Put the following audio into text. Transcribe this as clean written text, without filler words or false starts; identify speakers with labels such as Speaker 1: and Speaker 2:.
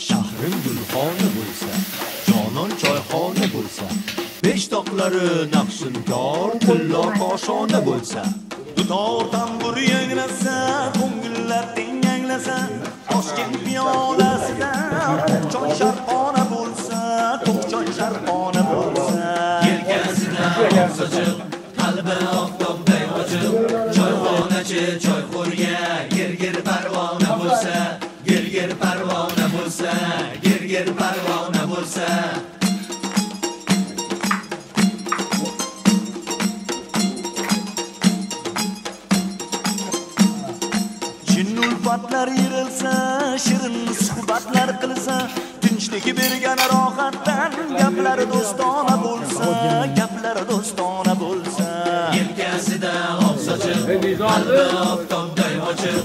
Speaker 1: Shahrim gulxona bo'lsa, jonon choyxona bo'lsa, peshtoqlari naqshinkor, tillo koshona bo'lsa,
Speaker 2: dutor tambur yangrasa, ko'ngillar tenglasa, Toshkent piyolasida to'qchoy sharqona bo'lsa, to'qchoy sharqona bo'lsa,
Speaker 1: yelkasida sochiq, qalbi oftobday ochiq, choyxonachi choyxo'rga yer parvona bo'lsa, yer parvona bo'lsa, yer parvona bo'lsa.
Speaker 2: Ulfatlar yirilsa, shirin suhbatlar qilsa, tinchlik bergan rohatdan gaplari do'stona bo'lsa, gaplari do'stona bo'lsa,
Speaker 1: Yelkasida oq sochiq, qalbi oftobday ochiq.